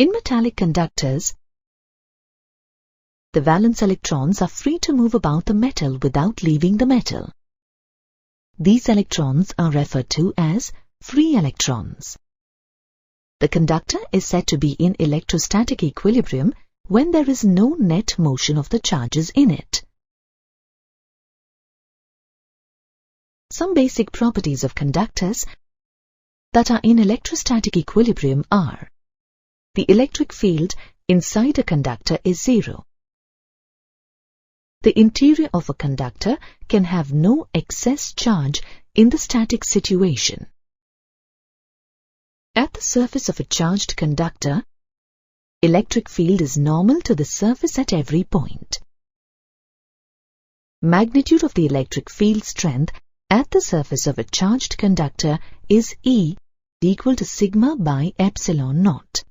In metallic conductors, the valence electrons are free to move about the metal without leaving the metal. These electrons are referred to as free electrons. The conductor is said to be in electrostatic equilibrium when there is no net motion of the charges in it. Some basic properties of conductors that are in electrostatic equilibrium are: the electric field inside a conductor is zero. The interior of a conductor can have no excess charge in the static situation. At the surface of a charged conductor, electric field is normal to the surface at every point. Magnitude of the electric field strength at the surface of a charged conductor is E equal to sigma by epsilon naught.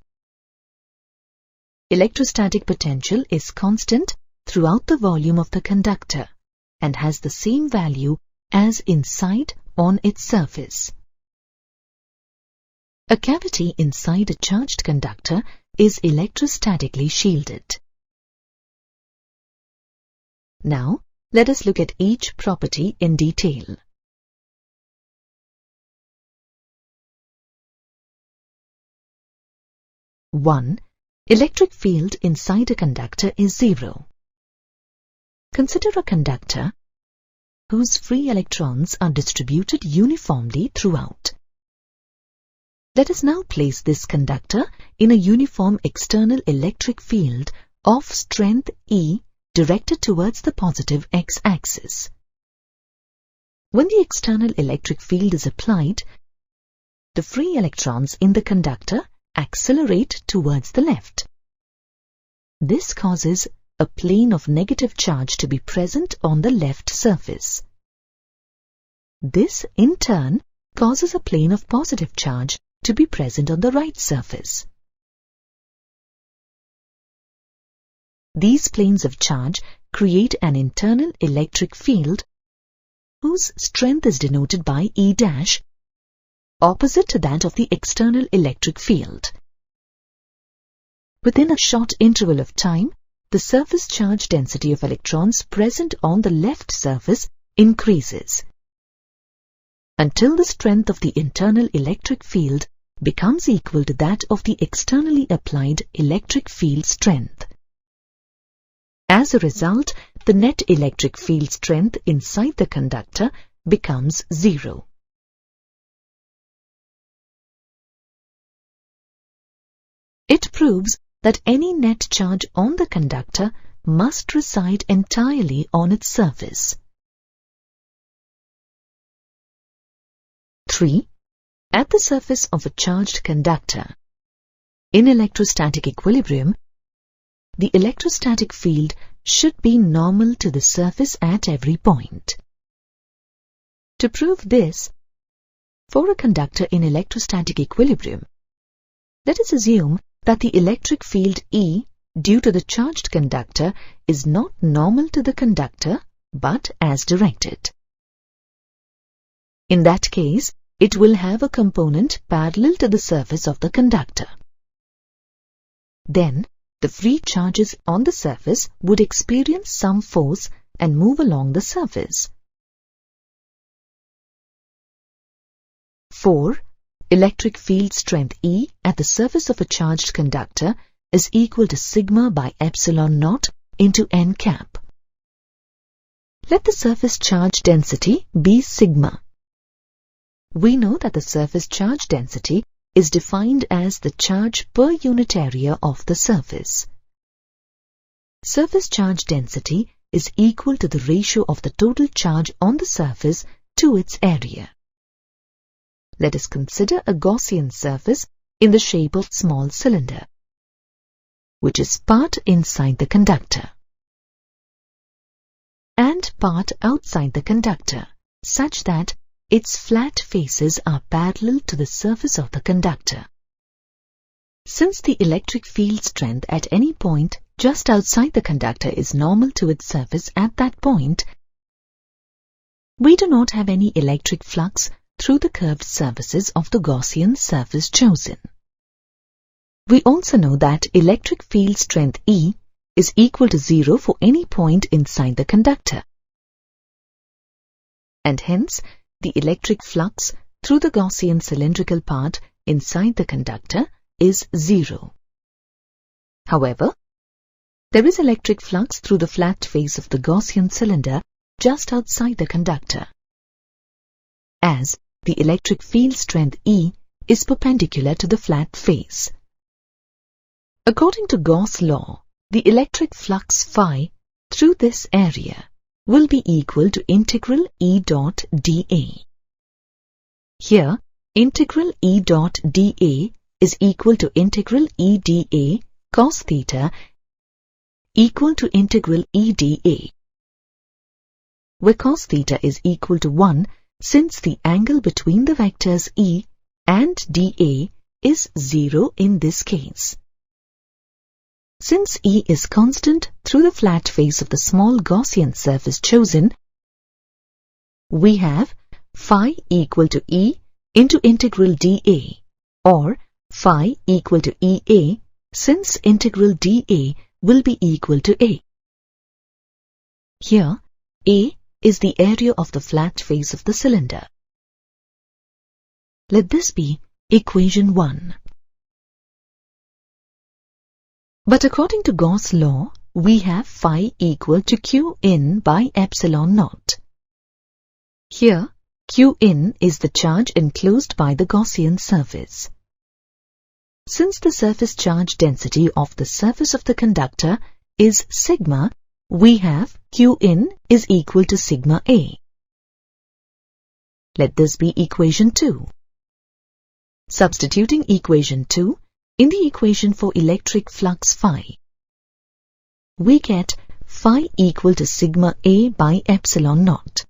Electrostatic potential is constant throughout the volume of the conductor and has the same value as inside on its surface. A cavity inside a charged conductor is electrostatically shielded. Now, let us look at each property in detail. One, electric field inside a conductor is zero. Consider a conductor whose free electrons are distributed uniformly throughout. Let us now place this conductor in a uniform external electric field of strength E directed towards the positive x-axis. When the external electric field is applied, the free electrons in the conductor accelerate towards the left. This causes a plane of negative charge to be present on the left surface. This, in turn, causes a plane of positive charge to be present on the right surface. These planes of charge create an internal electric field whose strength is denoted by E dash, opposite to that of the external electric field. Within a short interval of time, the surface charge density of electrons present on the left surface increases, until the strength of the internal electric field becomes equal to that of the externally applied electric field strength. As a result, the net electric field strength inside the conductor becomes zero. It proves that any net charge on the conductor must reside entirely on its surface. 3. At the surface of a charged conductor, in electrostatic equilibrium, the electrostatic field should be normal to the surface at every point. To prove this, for a conductor in electrostatic equilibrium, let us assume that the electric field E due to the charged conductor is not normal to the conductor but as directed. In that case, it will have a component parallel to the surface of the conductor. Then, the free charges on the surface would experience some force and move along the surface. 4. Electric field strength E at the surface of a charged conductor is equal to sigma by epsilon naught into n cap. Let the surface charge density be sigma. We know that the surface charge density is defined as the charge per unit area of the surface. Surface charge density is equal to the ratio of the total charge on the surface to its area. Let us consider a Gaussian surface in the shape of small cylinder, which is part inside the conductor and part outside the conductor, such that its flat faces are parallel to the surface of the conductor. Since the electric field strength at any point just outside the conductor is normal to its surface at that point, we do not have any electric flux through the curved surfaces of the Gaussian surface chosen. We also know that electric field strength E is equal to 0 for any point inside the conductor. And hence, the electric flux through the Gaussian cylindrical part inside the conductor is 0. However, there is electric flux through the flat face of the Gaussian cylinder just outside the conductor, as the electric field strength E is perpendicular to the flat face. According to Gauss' law, the electric flux phi through this area will be equal to integral E dot dA. Here, integral E dot dA is equal to integral E dA cos theta equal to integral E dA, where cos theta is equal to 1 since the angle between the vectors E and dA is 0 in this case. Since E is constant through the flat face of the small Gaussian surface chosen, we have phi equal to E into integral dA, or phi equal to EA, since integral dA will be equal to A. Here, A is the area of the flat face of the cylinder. Let this be equation 1. But according to Gauss' law, we have phi equal to Q in by epsilon naught. Here, Q in is the charge enclosed by the Gaussian surface. Since the surface charge density of the surface of the conductor is sigma, we have Q in is equal to sigma A. Let this be equation 2. Substituting equation 2 in the equation for electric flux phi, we get phi equal to sigma A by epsilon naught.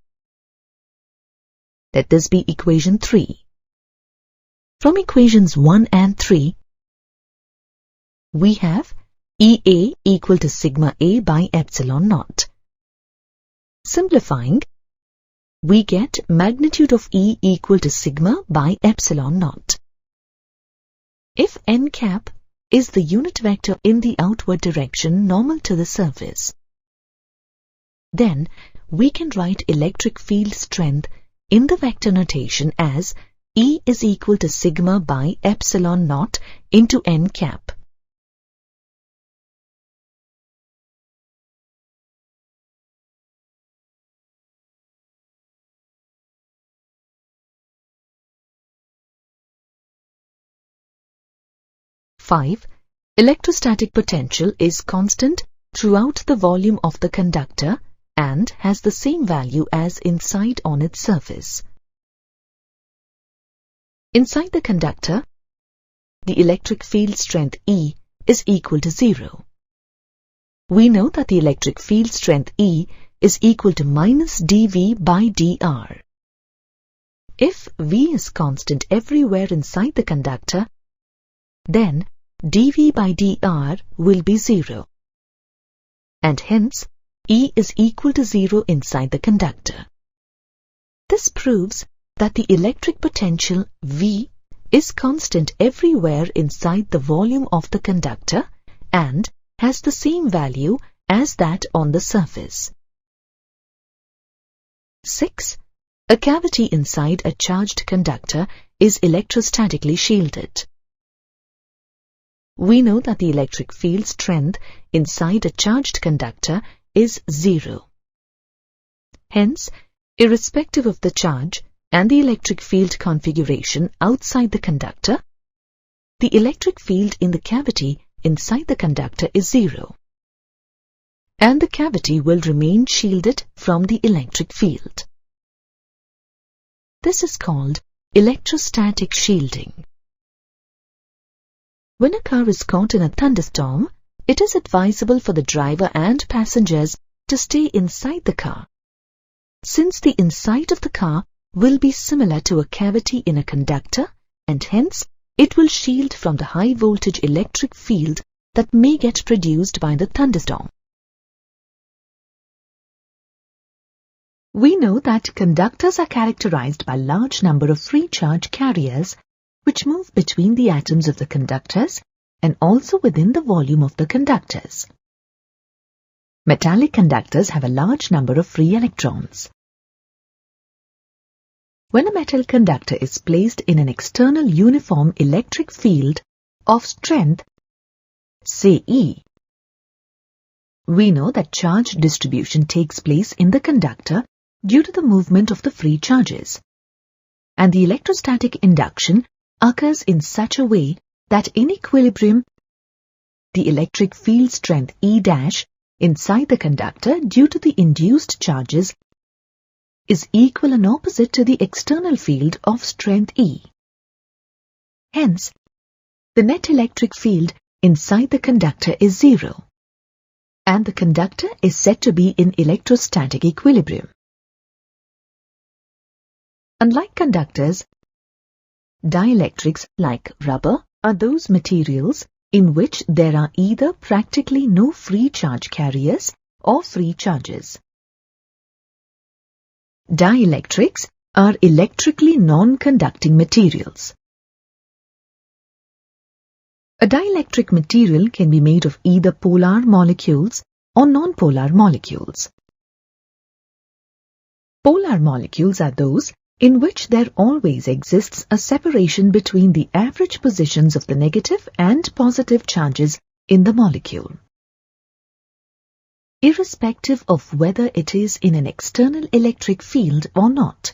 Let this be equation 3. From equations 1 and 3, we have EA equal to sigma A by epsilon naught. Simplifying, we get magnitude of E equal to sigma by epsilon naught. If n cap is the unit vector in the outward direction normal to the surface, then we can write electric field strength in the vector notation as E is equal to sigma by epsilon naught into n cap. Electrostatic potential is constant throughout the volume of the conductor and has the same value as inside on its surface. Inside the conductor, the electric field strength E is equal to 0. We know that the electric field strength E is equal to minus dV by dr. If V is constant everywhere inside the conductor, then dV by dr will be 0, and hence E is equal to 0 inside the conductor. This proves that the electric potential V is constant everywhere inside the volume of the conductor and has the same value as that on the surface. 6. A cavity inside a charged conductor is electrostatically shielded. We know that the electric field strength inside a charged conductor is 0. Hence, irrespective of the charge and the electric field configuration outside the conductor, the electric field in the cavity inside the conductor is 0, and the cavity will remain shielded from the electric field. This is called electrostatic shielding. When a car is caught in a thunderstorm, it is advisable for the driver and passengers to stay inside the car, since the inside of the car will be similar to a cavity in a conductor, and hence it will shield from the high voltage electric field that may get produced by the thunderstorm. We know that conductors are characterized by a large number of free charge carriers which move between the atoms of the conductors and also within the volume of the conductors. Metallic conductors have a large number of free electrons. When a metal conductor is placed in an external uniform electric field of strength, say E, we know that charge distribution takes place in the conductor due to the movement of the free charges, and the electrostatic induction occurs in such a way that in equilibrium, the electric field strength E' inside the conductor due to the induced charges is equal and opposite to the external field of strength E. Hence, the net electric field inside the conductor is zero, and the conductor is said to be in electrostatic equilibrium. Unlike conductors, dielectrics like rubber are those materials in which there are either practically no free charge carriers or free charges. Dielectrics are electrically non-conducting materials. A dielectric material can be made of either polar molecules or non-polar molecules. Polar molecules are those in which there always exists a separation between the average positions of the negative and positive charges in the molecule, irrespective of whether it is in an external electric field or not.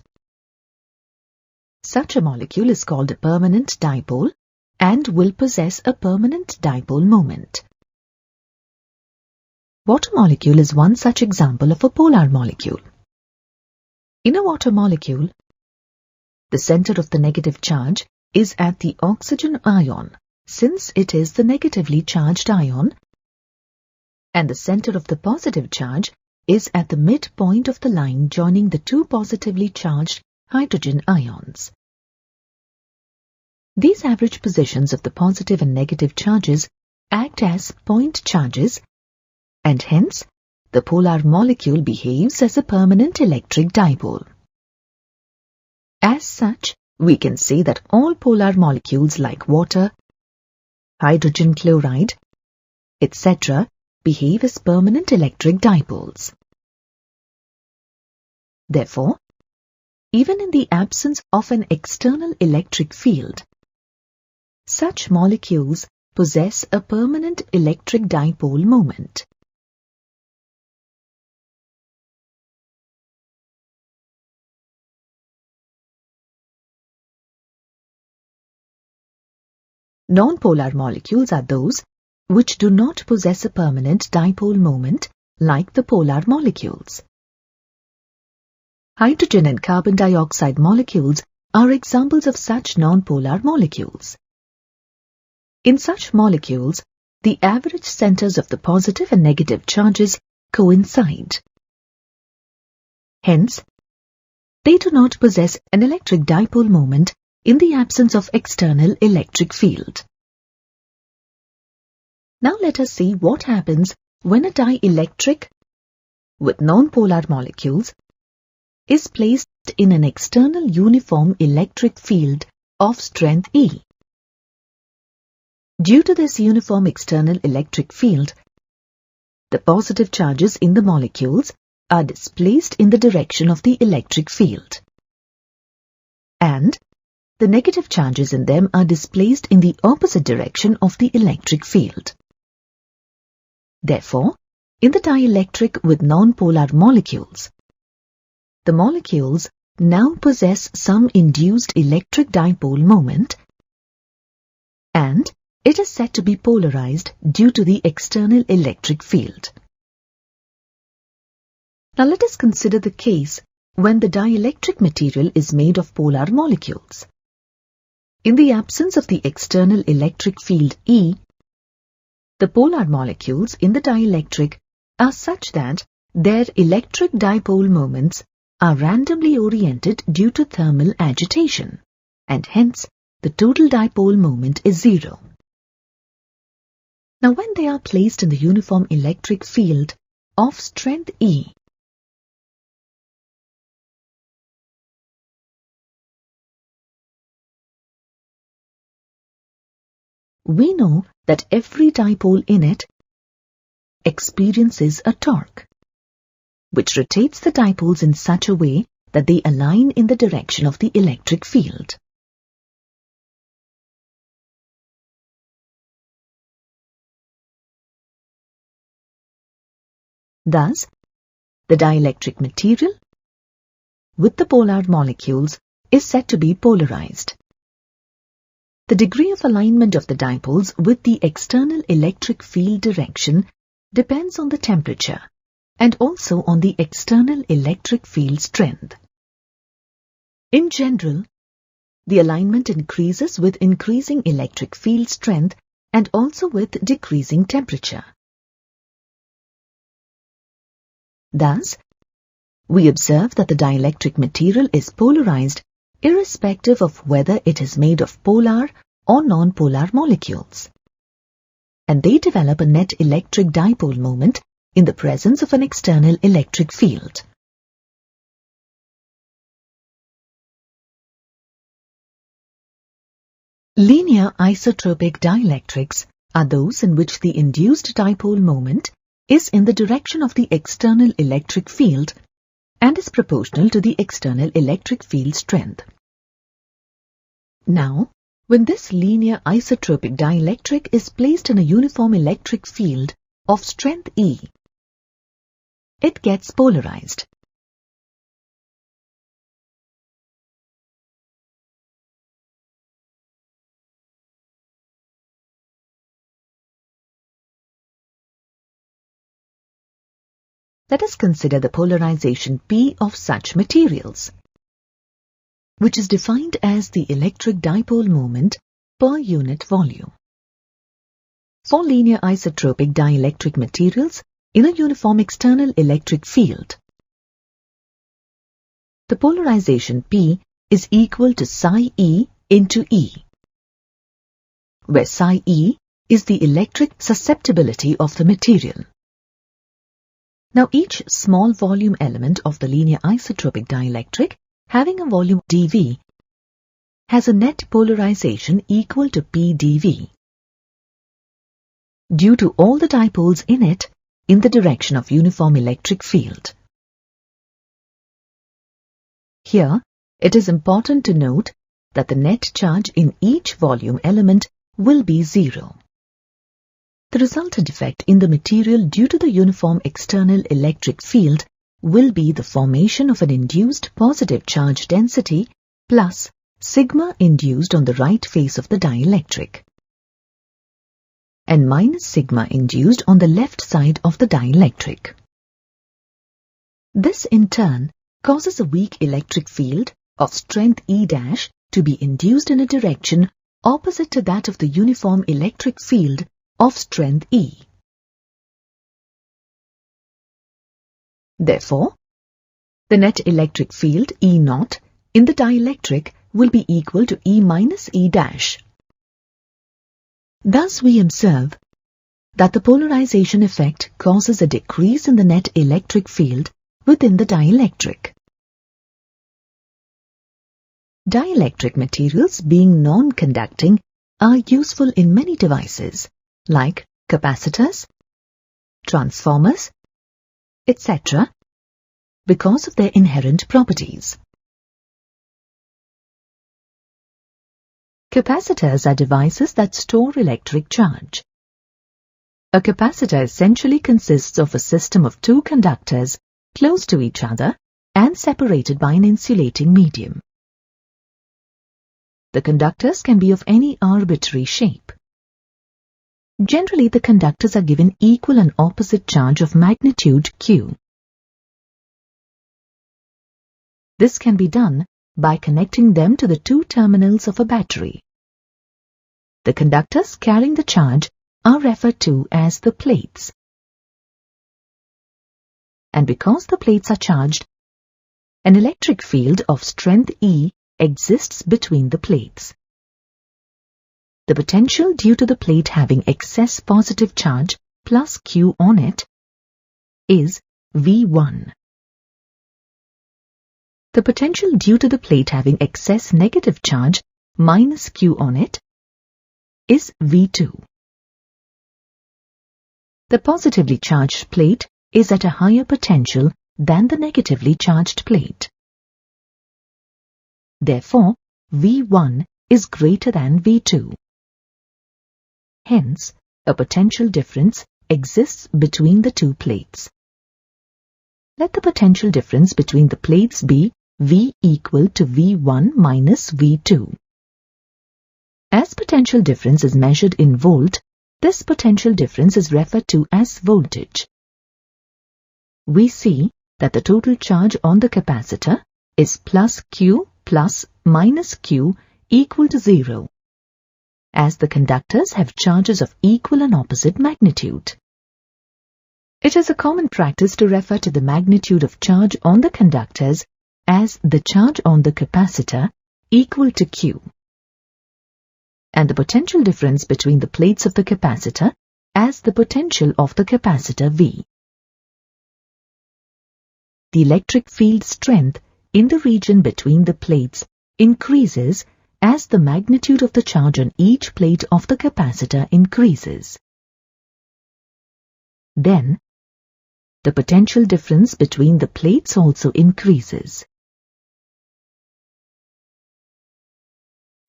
Such a molecule is called a permanent dipole and will possess a permanent dipole moment. Water molecule is one such example of a polar molecule. In a water molecule, the center of the negative charge is at the oxygen ion, since it is the negatively charged ion, and the center of the positive charge is at the midpoint of the line joining the two positively charged hydrogen ions. These average positions of the positive and negative charges act as point charges, and hence the polar molecule behaves as a permanent electric dipole. As such, we can say that all polar molecules like water, hydrogen chloride, etc. behave as permanent electric dipoles. Therefore, even in the absence of an external electric field, such molecules possess a permanent electric dipole moment. Non-polar molecules are those which do not possess a permanent dipole moment like the polar molecules. Hydrogen and carbon dioxide molecules are examples of such non-polar molecules. In such molecules, the average centers of the positive and negative charges coincide. Hence, they do not possess an electric dipole moment in the absence of external electric field. Now let us see what happens when a dielectric with non-polar molecules is placed in an external uniform electric field of strength E. Due to this uniform external electric field, the positive charges in the molecules are displaced in the direction of the electric field, and the negative charges in them are displaced in the opposite direction of the electric field. Therefore, in the dielectric with non-polar molecules, the molecules now possess some induced electric dipole moment, and it is said to be polarized due to the external electric field. Now let us consider the case when the dielectric material is made of polar molecules. In the absence of the external electric field E, the polar molecules in the dielectric are such that their electric dipole moments are randomly oriented due to thermal agitation, and hence the total dipole moment is zero. Now when they are placed in the uniform electric field of strength E, we know that every dipole in it experiences a torque, which rotates the dipoles in such a way that they align in the direction of the electric field. Thus, the dielectric material with the polar molecules is said to be polarized. The degree of alignment of the dipoles with the external electric field direction depends on the temperature and also on the external electric field strength. In general, the alignment increases with increasing electric field strength and also with decreasing temperature. Thus, we observe that the dielectric material is polarized irrespective of whether it is made of polar or non-polar molecules, and they develop a net electric dipole moment in the presence of an external electric field. Linear isotropic dielectrics are those in which the induced dipole moment is in the direction of the external electric field and is proportional to the external electric field strength. Now, when this linear isotropic dielectric is placed in a uniform electric field of strength E, it gets polarized. Let us consider the polarization P of such materials, which is defined as the electric dipole moment per unit volume. For linear isotropic dielectric materials in a uniform external electric field, the polarization P is equal to psi E into E, where psi E is the electric susceptibility of the material. Now each small volume element of the linear isotropic dielectric having a volume dV has a net polarization equal to P dV due to all the dipoles in it in the direction of uniform electric field. Here, it is important to note that the net charge in each volume element will be zero. The resultant effect in the material due to the uniform external electric field will be the formation of an induced positive charge density plus sigma induced on the right face of the dielectric and minus sigma induced on the left side of the dielectric. This in turn causes a weak electric field of strength E' to be induced in a direction opposite to that of the uniform electric field of strength E. Therefore, the net electric field E0 in the dielectric will be equal to E minus E'. Thus we observe that the polarization effect causes a decrease in the net electric field within the dielectric. Dielectric materials, being non-conducting, are useful in many devices like capacitors, transformers, etc., because of their inherent properties. Capacitors are devices that store electric charge. A capacitor essentially consists of a system of two conductors close to each other and separated by an insulating medium. The conductors can be of any arbitrary shape. Generally, the conductors are given equal and opposite charge of magnitude Q. This can be done by connecting them to the two terminals of a battery. The conductors carrying the charge are referred to as the plates. And because the plates are charged, an electric field of strength E exists between the plates. The potential due to the plate having excess positive charge plus Q on it is V1. The potential due to the plate having excess negative charge minus Q on it is V2. The positively charged plate is at a higher potential than the negatively charged plate. Therefore, V1 is greater than V2. Hence, a potential difference exists between the two plates. Let the potential difference between the plates be V equal to V1 minus V2. As potential difference is measured in volt, this potential difference is referred to as voltage. We see that the total charge on the capacitor is plus Q plus minus Q equal to 0, as the conductors have charges of equal and opposite magnitude. It is a common practice to refer to the magnitude of charge on the conductors as the charge on the capacitor equal to Q, and the potential difference between the plates of the capacitor as the potential of the capacitor V. The electric field strength in the region between the plates increases as the magnitude of the charge on each plate of the capacitor increases. Then, the potential difference between the plates also increases.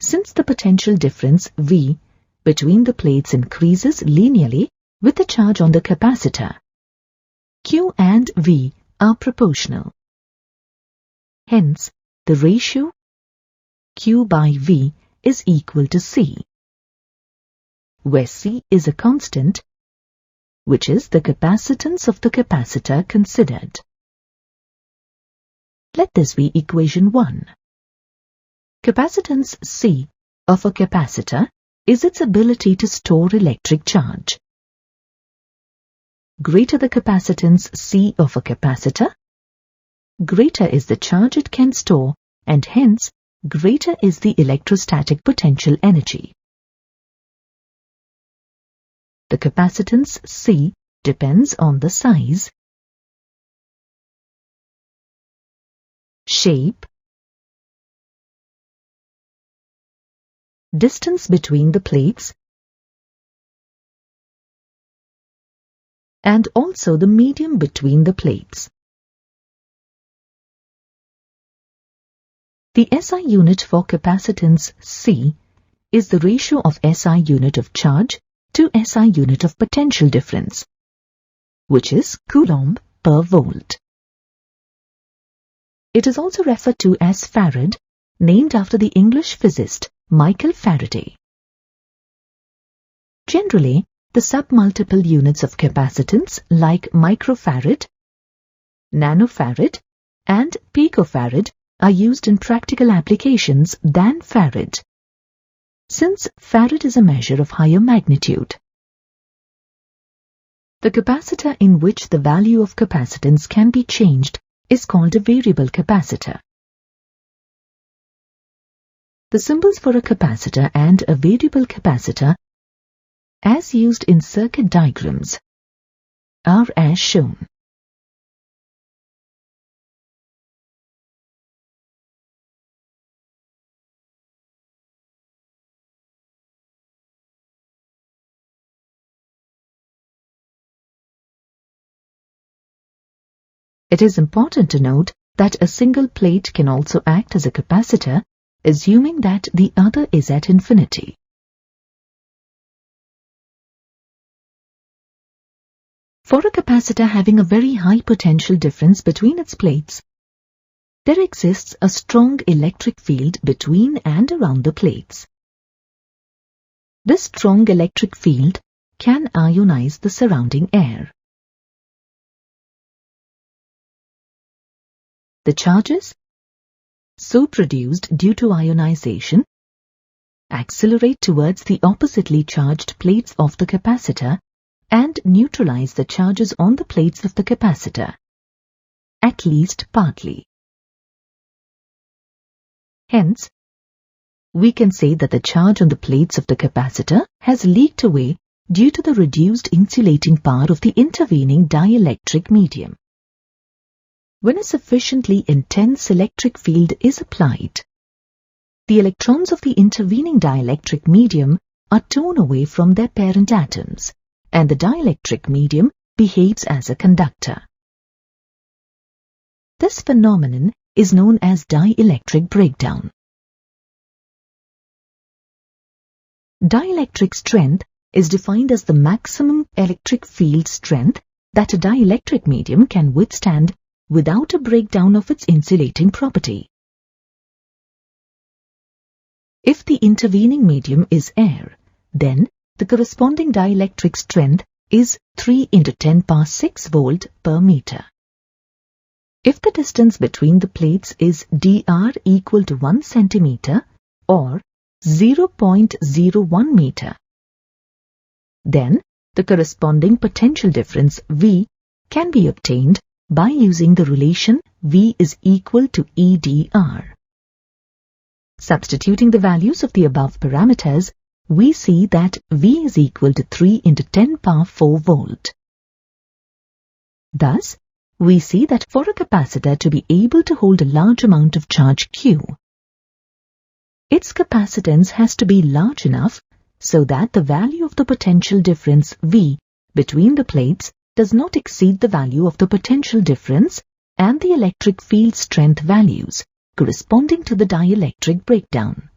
Since the potential difference V between the plates increases linearly with the charge on the capacitor, Q and V are proportional. Hence, the ratio Q by V is equal to C, where C is a constant, which is the capacitance of the capacitor considered. Let this be equation 1. Capacitance C of a capacitor is its ability to store electric charge. Greater the capacitance C of a capacitor, greater is the charge it can store, and hence greater is the electrostatic potential energy. The capacitance C depends on the size, shape, distance between the plates, and also the medium between the plates. The SI unit for capacitance C is the ratio of SI unit of charge to SI unit of potential difference, which is Coulomb per volt. It is also referred to as farad, named after the English physicist Michael Faraday. Generally, the submultiple units of capacitance like microfarad, nanofarad, and picofarad are used in practical applications than farad, since farad is a measure of higher magnitude. The capacitor in which the value of capacitance can be changed is called a variable capacitor. The symbols for a capacitor and a variable capacitor, as used in circuit diagrams, are as shown. It is important to note that a single plate can also act as a capacitor, assuming that the other is at infinity. For a capacitor having a very high potential difference between its plates, there exists a strong electric field between and around the plates. This strong electric field can ionize the surrounding air. The charges, so produced due to ionization, accelerate towards the oppositely charged plates of the capacitor and neutralize the charges on the plates of the capacitor, at least partly. Hence, we can say that the charge on the plates of the capacitor has leaked away due to the reduced insulating power of the intervening dielectric medium. When a sufficiently intense electric field is applied, the electrons of the intervening dielectric medium are torn away from their parent atoms, and the dielectric medium behaves as a conductor. This phenomenon is known as dielectric breakdown. Dielectric strength is defined as the maximum electric field strength that a dielectric medium can withstand without a breakdown of its insulating property. If the intervening medium is air, then the corresponding dielectric strength is 3 × 10⁶ volt per meter. If the distance between the plates is dr equal to 1 centimeter or 0.01 meter, then the corresponding potential difference V can be obtained by using the relation V is equal to EdR. Substituting the values of the above parameters, we see that V is equal to 3 × 10⁴ volt. Thus, we see that for a capacitor to be able to hold a large amount of charge Q, its capacitance has to be large enough so that the value of the potential difference V between the plates does not exceed the value of the potential difference and the electric field strength values corresponding to the dielectric breakdown.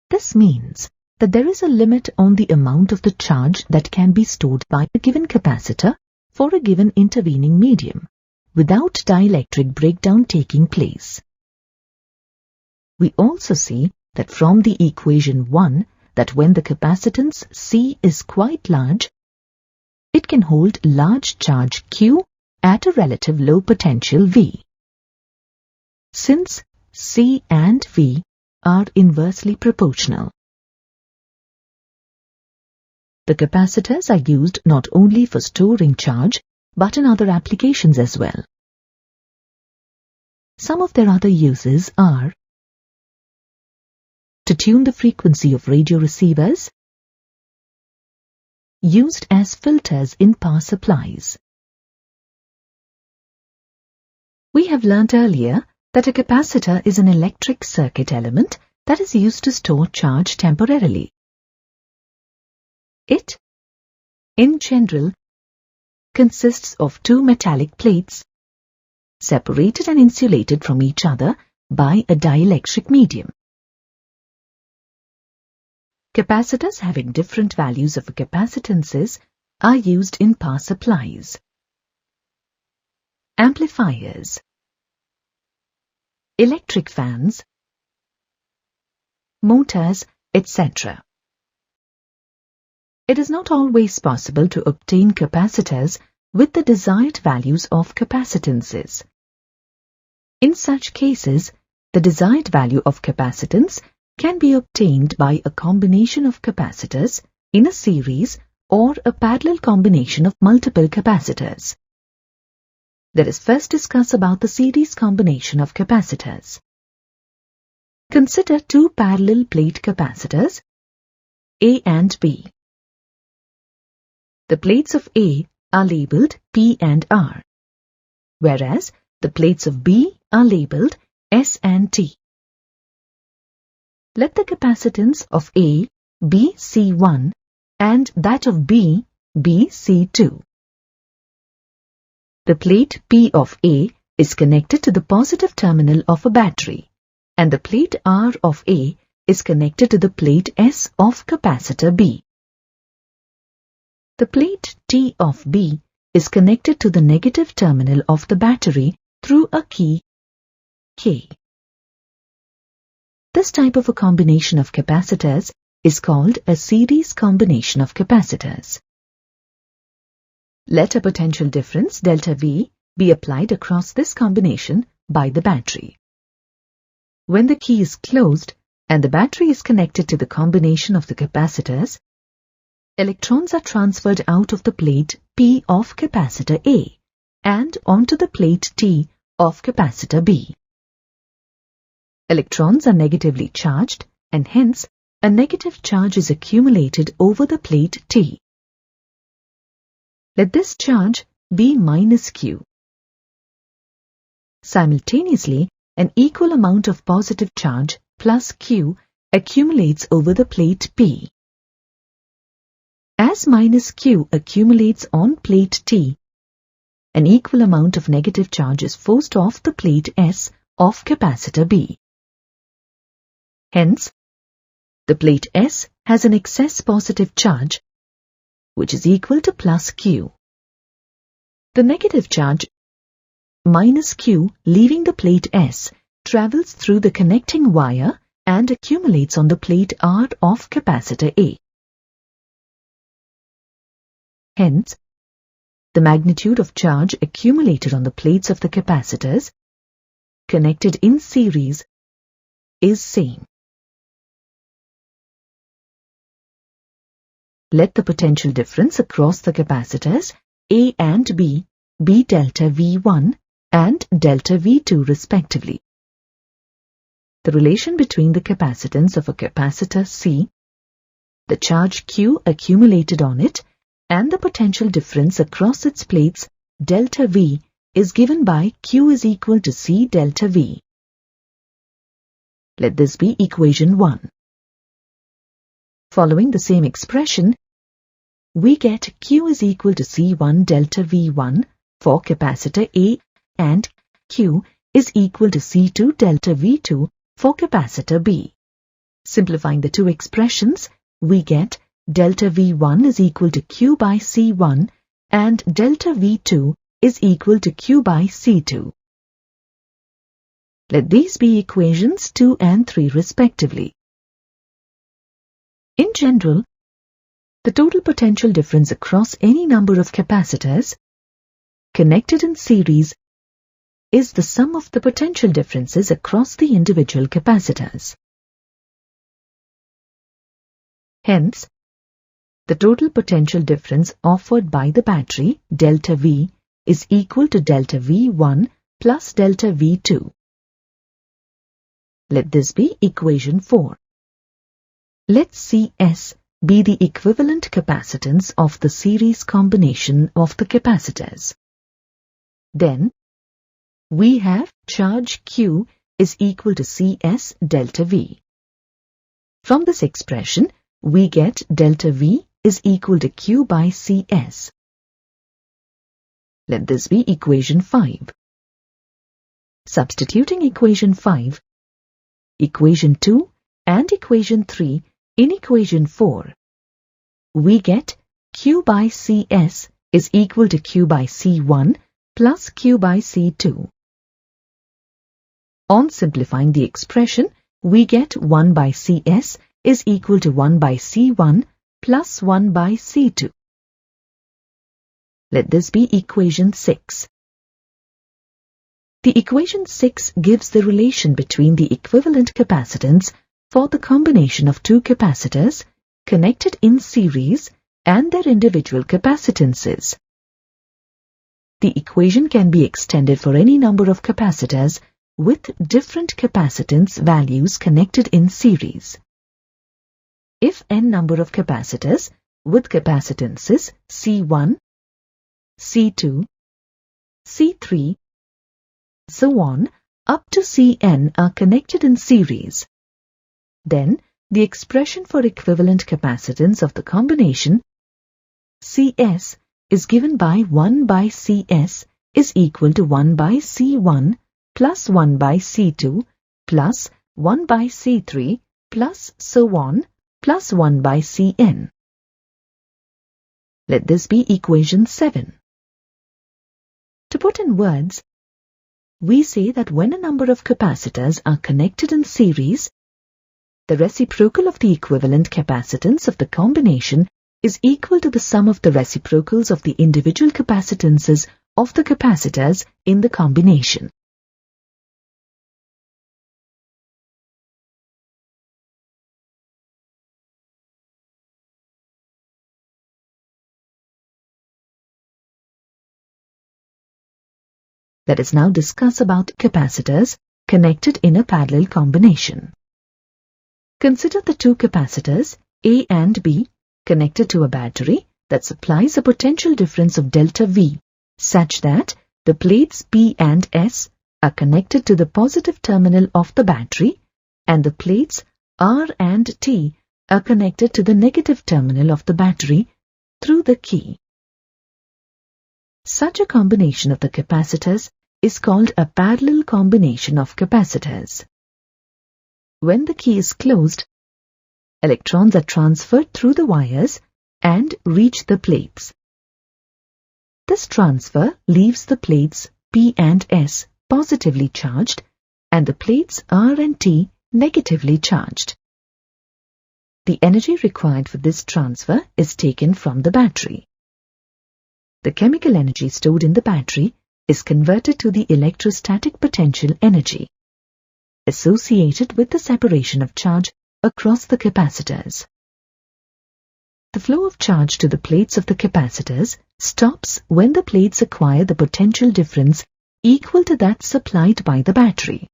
This means that there is a limit on the amount of the charge that can be stored by a given capacitor for a given intervening medium, without dielectric breakdown taking place. We also see that from the equation 1 that when the capacitance C is quite large, it can hold large charge Q at a relative low potential V. Since C and V are inversely proportional. The capacitors are used not only for storing charge, but in other applications as well. Some of their other uses are to tune the frequency of radio receivers, used as filters in power supplies. We have learnt earlier that a capacitor is an electric circuit element that is used to store charge temporarily. It, in general, consists of two metallic plates, separated and insulated from each other by a dielectric medium. Capacitors having different values of capacitances are used in power supplies, amplifiers, electric fans, motors, etc. It is not always possible to obtain capacitors with the desired values of capacitances. In such cases, the desired value of capacitance can be obtained by a combination of capacitors in a series or a parallel combination of multiple capacitors. Let us first discuss about the series combination of capacitors. Consider two parallel plate capacitors, A and B. The plates of A are labelled P and R, whereas the plates of B are labelled S and T. Let the capacitance of A be C1 and that of B be C2. The plate P of A is connected to the positive terminal of a battery, and the plate R of A is connected to the plate S of capacitor B. The plate T of B is connected to the negative terminal of the battery through a key K. This type of a combination of capacitors is called a series combination of capacitors. Let a potential difference delta V be applied across this combination by the battery. When the key is closed and the battery is connected to the combination of the capacitors, electrons are transferred out of the plate P of capacitor A and onto the plate T of capacitor B. Electrons are negatively charged and hence a negative charge is accumulated over the plate T. Let this charge be minus Q. Simultaneously, an equal amount of positive charge plus Q accumulates over the plate P. As minus Q accumulates on plate T, an equal amount of negative charge is forced off the plate S of capacitor B. Hence, the plate S has an excess positive charge, which is equal to plus Q. The negative charge, minus Q, leaving the plate S, travels through the connecting wire and accumulates on the plate R of capacitor A. Hence, the magnitude of charge accumulated on the plates of the capacitors connected in series is same. Let the potential difference across the capacitors A and B be delta V1 and delta V2 respectively. The relation between the capacitance of a capacitor C, the charge Q accumulated on it, and the potential difference across its plates delta V is given by Q is equal to C delta V. Let this be equation 1. Following the same expression, we get Q is equal to C1 delta V1 for capacitor A and Q is equal to C2 delta V2 for capacitor B. Simplifying the two expressions, we get delta V1 is equal to Q by C1 and delta V2 is equal to Q by C2. Let these be equations 2 and 3 respectively. In general, the total potential difference across any number of capacitors connected in series is the sum of the potential differences across the individual capacitors. Hence, the total potential difference offered by the battery, delta V, is equal to delta V1 plus delta V2. Let this be equation 4. Let Cs be the equivalent capacitance of the series combination of the capacitors. Then, we have charge Q is equal to Cs delta V. From this expression, we get delta V is equal to Q by Cs. Let this be equation 5. Substituting equation 5, equation 2 and equation 3 in equation 4, we get Q by Cs is equal to Q by C1 plus Q by C2. On simplifying the expression, we get 1 by Cs is equal to 1 by C1 plus 1 by C2. Let this be equation 6. The equation 6 gives the relation between the equivalent capacitance for the combination of two capacitors connected in series and their individual capacitances. The equation can be extended for any number of capacitors with different capacitance values connected in series. If n number of capacitors with capacitances C1, C2, C3, so on, up to Cn are connected in series, then the expression for equivalent capacitance of the combination Cs is given by 1 by Cs is equal to 1 by C1 plus 1 by C2 plus 1 by C3 plus so on plus 1 by Cn. Let this be equation 7. To put in words, we say that when a number of capacitors are connected in series, the reciprocal of the equivalent capacitance of the combination is equal to the sum of the reciprocals of the individual capacitances of the capacitors in the combination. Let us now discuss about capacitors connected in a parallel combination. Consider the two capacitors A and B connected to a battery that supplies a potential difference of delta V such that the plates P and S are connected to the positive terminal of the battery and the plates R and T are connected to the negative terminal of the battery through the key. Such a combination of the capacitors is called a parallel combination of capacitors. When the key is closed, electrons are transferred through the wires and reach the plates. This transfer leaves the plates P and S positively charged and the plates R and T negatively charged. The energy required for this transfer is taken from the battery. The chemical energy stored in the battery is converted to the electrostatic potential energy associated with the separation of charge across the capacitors. The flow of charge to the plates of the capacitors stops when the plates acquire the potential difference equal to that supplied by the battery.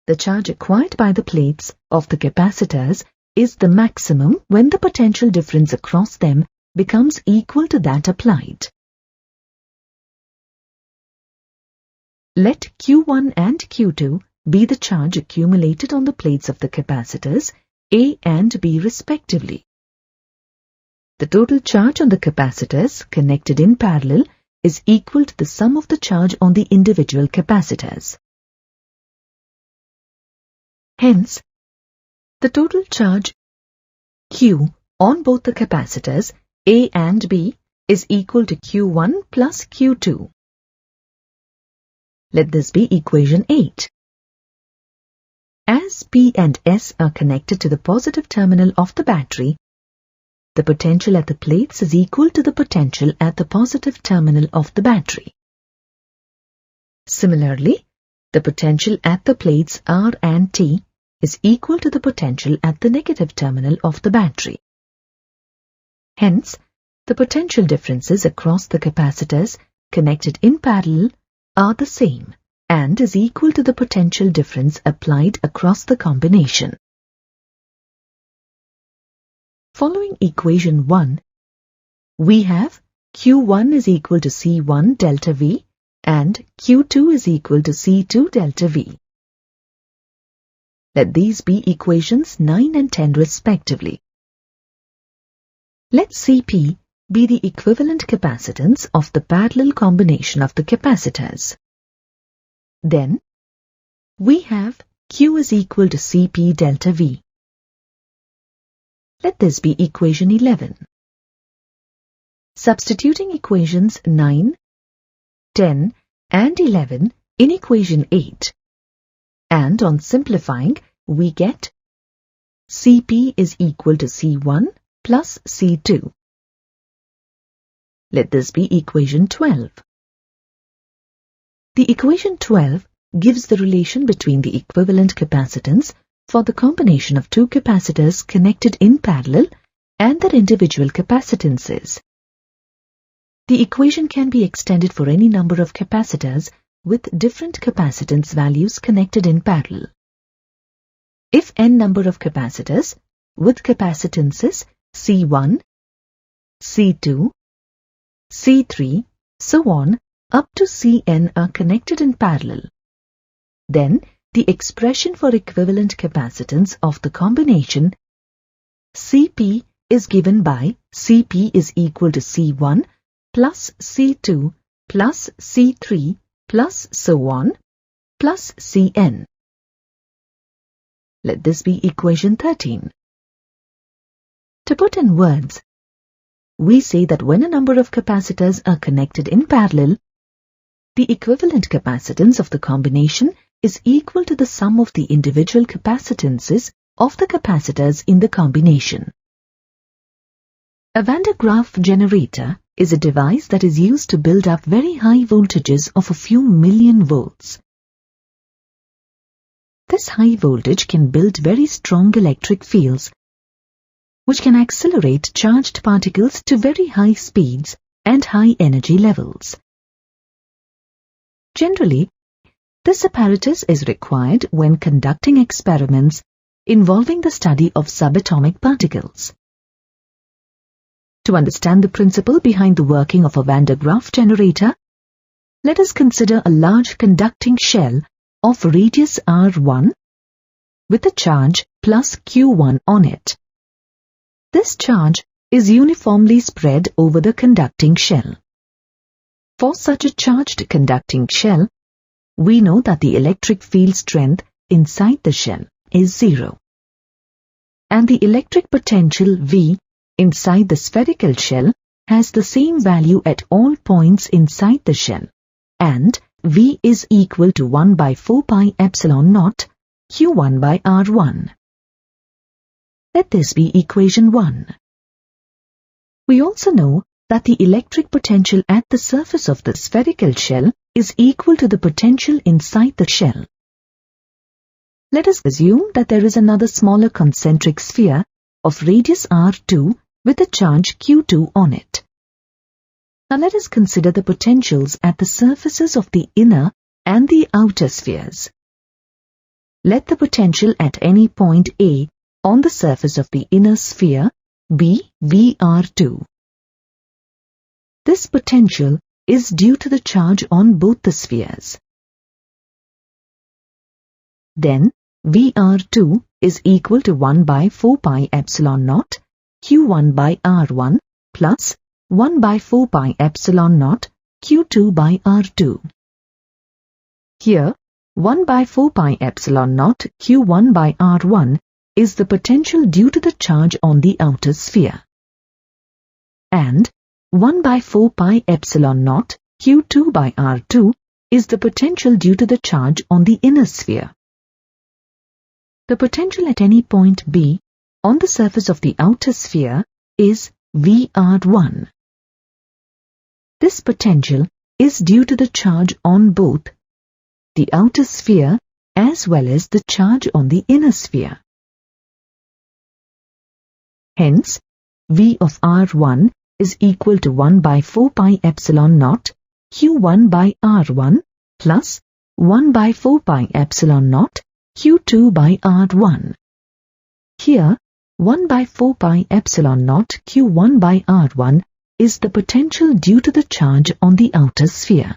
The charge acquired by the plates of the capacitors is the maximum when the potential difference across them becomes equal to that applied. Let Q1 and Q2 be the charge accumulated on the plates of the capacitors A and B respectively. The total charge on the capacitors connected in parallel is equal to the sum of the charge on the individual capacitors. Hence, the total charge Q on both the capacitors A and B is equal to Q1 plus Q2. Let this be equation 8. As P and S are connected to the positive terminal of the battery, the potential at the plates is equal to the potential at the positive terminal of the battery. Similarly, the potential at the plates R and T is equal to the potential at the negative terminal of the battery. Hence, the potential differences across the capacitors connected in parallel are the same and is equal to the potential difference applied across the combination. Following equation 1, we have Q1 is equal to C1 delta V and Q2 is equal to C2 delta V. Let these be equations 9 and 10 respectively. Let Cp be the equivalent capacitance of the parallel combination of the capacitors. Then, we have Q is equal to Cp delta V. Let this be equation 11. Substituting equations 9, 10 and 11 in equation 8, and on simplifying, we get Cp is equal to C1 plus C2. Let this be equation 12. The equation 12 gives the relation between the equivalent capacitance for the combination of two capacitors connected in parallel and their individual capacitances. The equation can be extended for any number of capacitors with different capacitance values connected in parallel. If n number of capacitors with capacitances C1, C2, C3, so on, up to Cn are connected in parallel, then the expression for equivalent capacitance of the combination Cp is given by Cp is equal to C1 plus C2 plus C3 plus so on plus Cn. Let this be equation 13. To put in words, we say that when a number of capacitors are connected in parallel, the equivalent capacitance of the combination is equal to the sum of the individual capacitances of the capacitors in the combination. A Van der Graaf generator is a device that is used to build up very high voltages of a few million volts. This high voltage can build very strong electric fields, which can accelerate charged particles to very high speeds and high energy levels. Generally, this apparatus is required when conducting experiments involving the study of subatomic particles. To understand the principle behind the working of a Van der Graaf generator, let us consider a large conducting shell of radius r1 with a charge plus Q1 on it. This charge is uniformly spread over the conducting shell. For such a charged conducting shell, we know that the electric field strength inside the shell is 0. And the electric potential V inside the spherical shell has the same value at all points inside the shell, and V is equal to 1 by 4 pi epsilon naught Q1 by R1. Let this be equation 1. We also know that the electric potential at the surface of the spherical shell is equal to the potential inside the shell. Let us assume that there is another smaller concentric sphere of radius R2 with a charge Q2 on it. Now let us consider the potentials at the surfaces of the inner and the outer spheres. Let the potential at any point A on the surface of the inner sphere be VR2. This potential is due to the charge on both the spheres. Then VR2 is equal to 1 by 4 pi epsilon naught Q1 by R1 plus 1 by 4 pi epsilon naught Q2 by R2. Here, 1 by 4 pi epsilon naught Q1 by R1 is the potential due to the charge on the outer sphere. And 1 by 4 pi epsilon naught Q2 by R2 is the potential due to the charge on the inner sphere. The potential at any point B on the surface of the outer sphere is VR1. This potential is due to the charge on both the outer sphere as well as the charge on the inner sphere. Hence, V of R1 is equal to 1 by 4 pi epsilon naught Q1 by R1 plus 1 by 4 pi epsilon naught Q2 by R1. Here, 1 by 4 pi epsilon naught Q1 by R1 is the potential due to the charge on the outer sphere.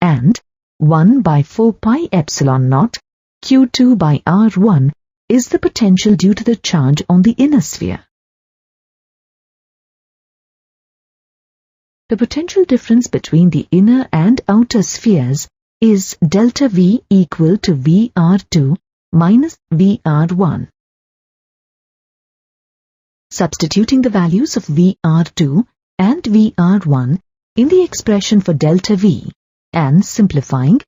And 1 by 4 pi epsilon naught Q2 by R1 is the potential due to the charge on the inner sphere. The potential difference between the inner and outer spheres is delta V equal to VR2 minus VR1. Substituting the values of VR2 and VR1 in the expression for delta V and simplifying,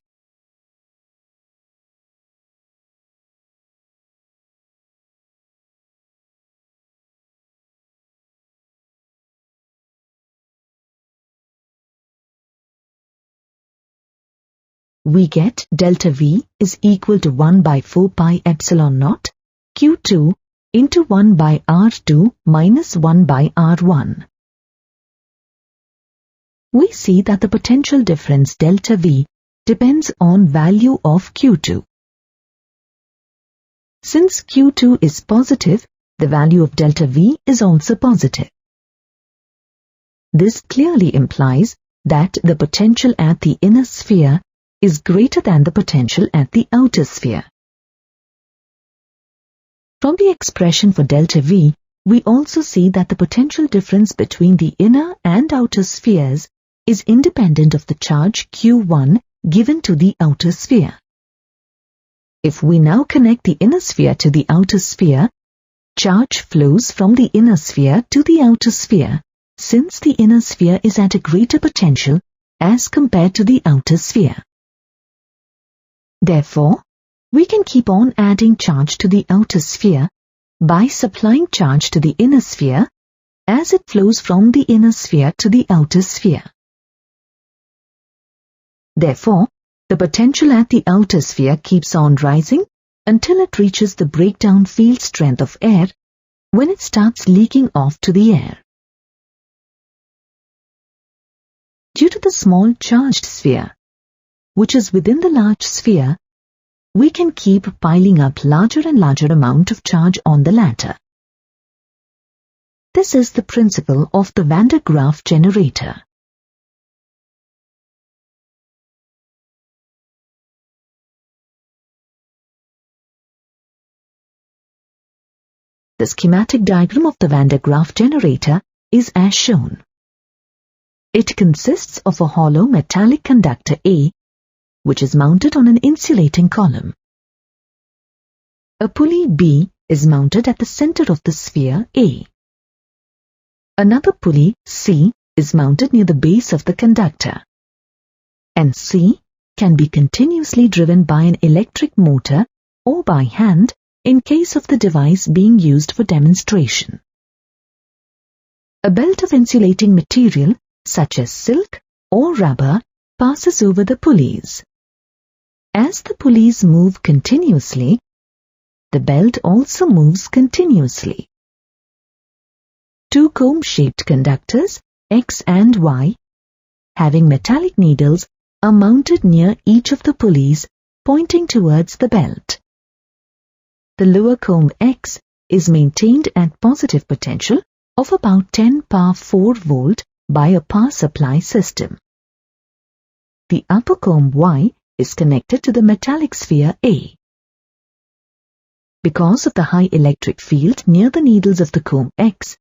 we get delta V is equal to 1 by 4 pi epsilon naught Q2 into 1 by R2 minus 1 by R1. We see that the potential difference delta V depends on value of Q2. Since Q2 is positive, the value of delta V is also positive. This clearly implies that the potential at the inner sphere is greater than the potential at the outer sphere. From the expression for delta V, we also see that the potential difference between the inner and outer spheres is independent of the charge Q1 given to the outer sphere. If we now connect the inner sphere to the outer sphere, charge flows from the inner sphere to the outer sphere, since the inner sphere is at a greater potential as compared to the outer sphere. Therefore, we can keep on adding charge to the outer sphere by supplying charge to the inner sphere as it flows from the inner sphere to the outer sphere. Therefore, the potential at the outer sphere keeps on rising until it reaches the breakdown field strength of air when it starts leaking off to the air. Due to the small charged sphere, which is within the large sphere, we can keep piling up larger and larger amount of charge on the latter. This is the principle of the Van der Graaf generator. The schematic diagram of the Van der Graaf generator is as shown. It consists of a hollow metallic conductor A, which is mounted on an insulating column. A pulley B is mounted at the center of the sphere A. Another pulley C is mounted near the base of the conductor. And C can be continuously driven by an electric motor or by hand in case of the device being used for demonstration. A belt of insulating material such as silk or rubber passes over the pulleys. As the pulleys move continuously, the belt also moves continuously. Two comb-shaped conductors, X and Y, having metallic needles, are mounted near each of the pulleys pointing towards the belt. The lower comb X is maintained at positive potential of about 10 power 4 volt by a power supply system. The upper comb Y is connected to the metallic sphere A. Because of the high electric field near the needles of the comb X,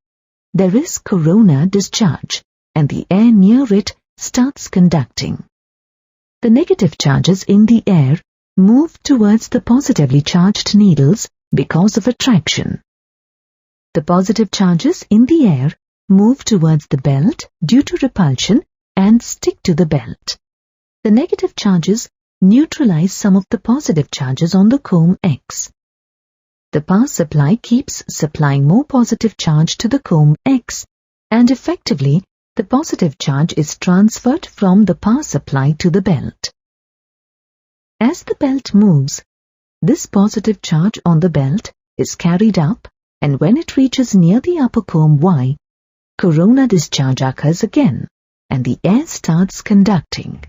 there is corona discharge, and the air near it starts conducting. The negative charges in the air move towards the positively charged needles because of attraction. The positive charges in the air move towards the belt due to repulsion and stick to the belt. The negative charges neutralize some of the positive charges on the comb X. The power supply keeps supplying more positive charge to the comb X, and effectively the positive charge is transferred from the power supply to the belt. As the belt moves, this positive charge on the belt is carried up, and when it reaches near the upper comb Y, corona discharge occurs again, and the air starts conducting.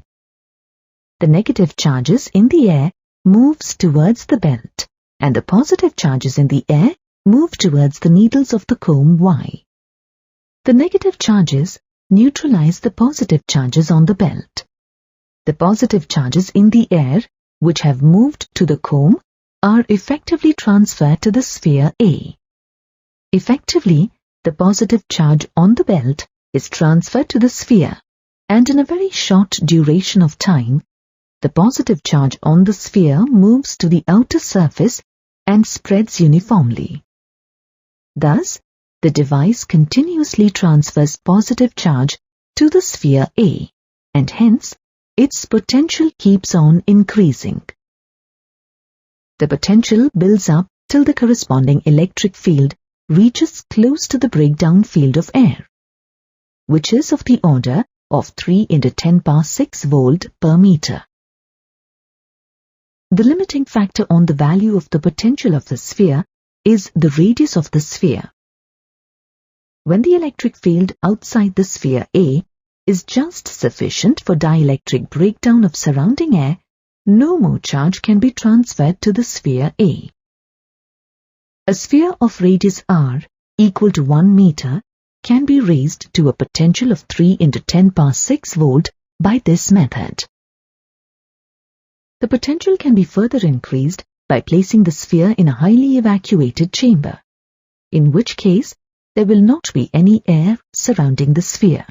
The negative charges in the air moves towards the belt, and the positive charges in the air move towards the needles of the comb Y. The negative charges neutralize the positive charges on the belt. The positive charges in the air, which have moved to the comb, are effectively transferred to the sphere A. Effectively, the positive charge on the belt is transferred to the sphere, and in a very short duration of time, the positive charge on the sphere moves to the outer surface and spreads uniformly. Thus, the device continuously transfers positive charge to the sphere A, and hence, its potential keeps on increasing. The potential builds up till the corresponding electric field reaches close to the breakdown field of air, which is of the order of 3 × 10⁶ volt per meter. The limiting factor on the value of the potential of the sphere is the radius of the sphere. When the electric field outside the sphere A is just sufficient for dielectric breakdown of surrounding air, no more charge can be transferred to the sphere A. A sphere of radius r equal to 1 meter can be raised to a potential of 3 × 10⁶ volt by this method. The potential can be further increased by placing the sphere in a highly evacuated chamber, in which case there will not be any air surrounding the sphere.